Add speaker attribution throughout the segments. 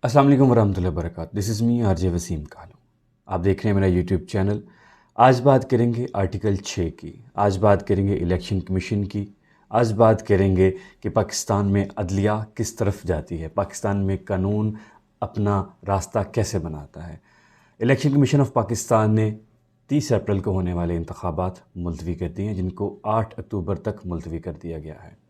Speaker 1: अस्सलाम वालेकुम वरहमतुल्लाहि वबरकातुहू। This is me RJ Waseem Kalu. आप देख रहे हैं मेरा यूट्यूब चैनल। आज बात करेंगे आर्टिकल 6 की। आज बात करेंगे इलेक्शन कमीशन की। आज बात करेंगे कि पाकिस्तान में अदलिया किस तरफ जाती है, पाकिस्तान में कानून अपना रास्ता कैसे बनाता है। इलेक्शन कमीशन ऑफ पाकिस्तान ने 30 अप्रैल को होने वाले इंतखाबात मुलतवी कर दिए हैं, जिनको 8 अक्टूबर तक मुलतवी कर दिया गया है।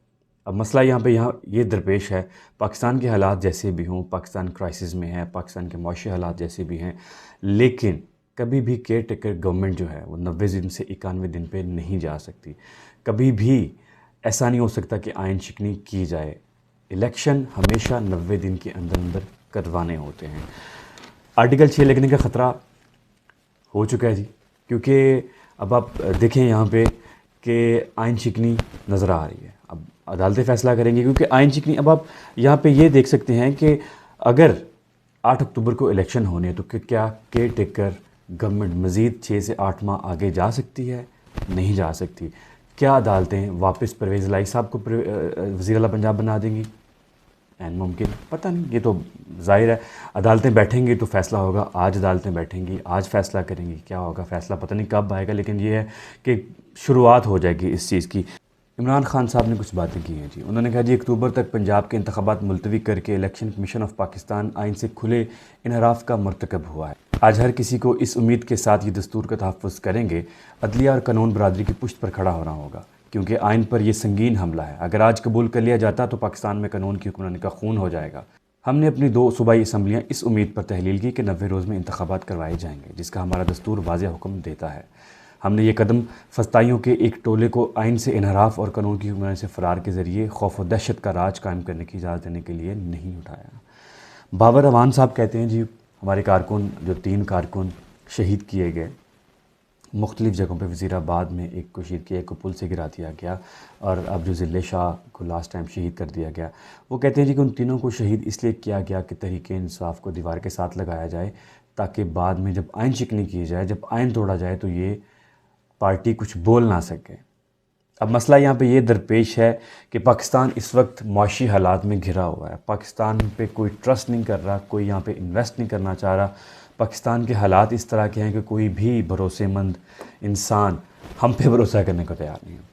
Speaker 1: अब मसला यहाँ ये दरपेश है, पाकिस्तान के हालात जैसे भी हों, पाकिस्तान क्राइसिस में है, पाकिस्तान के माशी हालात जैसे भी हैं, लेकिन कभी भी केयर टेकर गवर्नमेंट जो है वो 90 दिन से 91 दिन पे नहीं जा सकती। कभी भी ऐसा नहीं हो सकता कि आइन शिकनी की जाए। इलेक्शन हमेशा 90 दिन के अंदर अंदर करवाने होते हैं। आर्टिकल 6 लगने का ख़तरा हो चुका है जी, क्योंकि अब आप देखें यहाँ पे कि आइन शिकनी नज़र आ रही है। अब अदालतें फ़ैसला करेंगी, क्योंकि आइन शिकनी, अब आप यहाँ पे ये देख सकते हैं कि अगर 8 अक्टूबर को इलेक्शन होने हैं तो क्या केयर टेकर गवर्नमेंट मज़ीद 6 से 8 माह आगे जा सकती है? नहीं जा सकती। क्या अदालतें वापस परवेज़ लाई साहब को वज़ीर आला पंजाब बना देंगी? एन मुमकिन, पता नहीं, ये तो ज़ाहिर है अदालतें बैठेंगी तो फ़ैसला होगा। आज अदालतें बैठेंगी, आज फ़ैसला करेंगी, क्या होगा फ़ैसला पता नहीं कब आएगा, लेकिन ये है कि शुरुआत हो जाएगी इस चीज़ की। इमरान खान साहब ने कुछ बातें की हैं जी। उन्होंने कहा जी, अक्टूबर तक पंजाब के इंतखाबात मुलतवी करके इलेक्शन कमीशन ऑफ पाकिस्तान आइन से खुले इनहराफ का मरतकब हुआ है। आज हर किसी को इस उम्मीद के साथ ये दस्तूर का तहफ़्फ़ुज़ करेंगे, अदलिया और कानून बरादरी की पुश्त पर खड़ा होना होगा, क्योंकि आइन पर यह संगीन हमला है। अगर आज कबूल कर लिया जाता तो पाकिस्तान में कानून की हुक्मरानी का खून हो जाएगा। हमने अपनी 2 सूबाई असम्बलियाँ इस उम्मीद पर तहलील की कि 90 रोज़ में इंतखाबात करवाए जाएंगे, जिसका हमारा दस्तूर वाज़ेह हुक्म देता है। हमने ये कदम फस्ताइयों के एक टोले को आइन से इनहराफ और कानून की हुक्मरानी से फ़रार के ज़रिए खौफ व दहशत का राज कायम करने की इजाज़त देने के लिए नहीं उठाया। बाबर अवान साहब कहते हैं जी, हमारे कारकुन जो 3 कारकुन शहीद किए गए मुख्तलिफ़ जगहों पे, वज़ीराबाद में एक को शहीद किया, एक को पुल से गिरा दिया गया, और अब जो ज़िले शाह को लास्ट टाइम शहीद कर दिया गया, वो कहते हैं जी कि उन तीनों को शहीद इसलिए किया गया कि तहरीक इंसाफ को दीवार के साथ लगाया जाए, ताकि बाद में जब आइन शिकनी की जाए, जब आइन तोड़ा जाए, तो ये पार्टी कुछ बोल ना सके। अब मसला यहाँ पे ये दरपेश है कि पाकिस्तान इस वक्त माशी हालात में घिरा हुआ है। पाकिस्तान पे कोई ट्रस्ट नहीं कर रहा, कोई यहाँ पे इन्वेस्ट नहीं करना चाह रहा। पाकिस्तान के हालात इस तरह के हैं कि कोई भी भरोसेमंद इंसान हम पे भरोसा करने को तैयार नहीं है।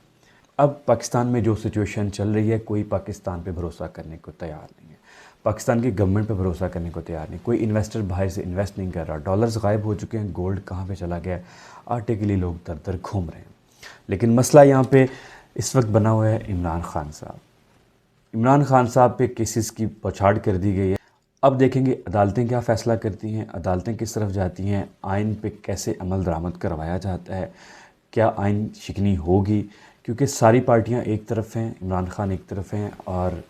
Speaker 1: अब पाकिस्तान में जो सिचुएशन चल रही है, कोई पाकिस्तान पे भरोसा करने को तैयार नहीं है, पाकिस्तान की गवर्नमेंट पे भरोसा करने को तैयार नहीं। कोई इन्वेस्टर बाहर से इन्वेस्ट नहीं कर रहा। डॉलर्स गायब हो चुके हैं, गोल्ड कहाँ पे चला गया, आटे के लिए लोग दर दर घूम रहे हैं। लेकिन मसला यहाँ पे इस वक्त बना हुआ है इमरान खान साहब। इमरान खान साहब पे केसेस की बौछार कर दी गई है। अब देखेंगे अदालतें क्या फ़ैसला करती हैं, अदालतें किस तरफ जाती हैं, आइन पे कैसे अमल दरामद करवाया जाता है, क्या आइन शिकनी होगी, क्योंकि सारी पार्टियां एक तरफ हैं, इमरान खान एक तरफ हैं, और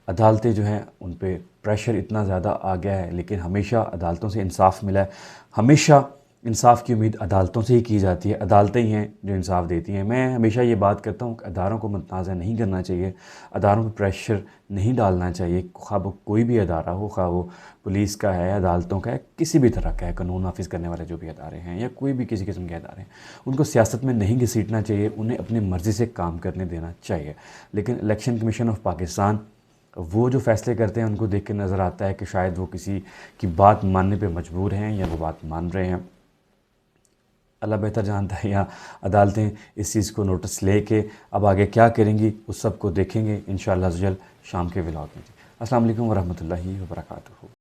Speaker 1: अदालतें जो हैं उन पे प्रेशर इतना ज़्यादा आ गया है। लेकिन हमेशा अदालतों से इंसाफ मिला है, हमेशा इंसाफ की उम्मीद अदालतों से ही की जाती है, अदालतें ही हैं जो इंसाफ देती हैं। मैं हमेशा ये बात करता हूँ कि अदारों को मुतनाज़ा नहीं करना चाहिए, अदारों पर प्रेशर नहीं डालना चाहिए, ख़्वाह वो कोई भी अदारा हो, ख़्वाह वो पुलिस का है, अदालतों का है, किसी भी तरह का है, कानून नाफिज करने वाले जो भी अदारे हैं या कोई भी किसी किस्म के अदारे हैं, उनको सियासत में नहीं घसीटना चाहिए, उन्हें अपनी मर्ज़ी से काम करने देना चाहिए। लेकिन इलेक्शन कमीशन ऑफ पाकिस्तान वो जो फ़ैसले करते हैं, उनको देख के नज़र आता है कि शायद वो किसी की बात मानने पे मजबूर हैं या वो बात मान रहे हैं। अल्लाह बेहतर जानता है, या अदालतें इस चीज़ को नोटिस लेके अब आगे क्या करेंगी उस सब को देखेंगे इंशाअल्लाह अज़्ज़ वजल शाम के व्लॉग में। अस्सलाम वालेकुम वरहमतुल्लाहि वबरकातुहू।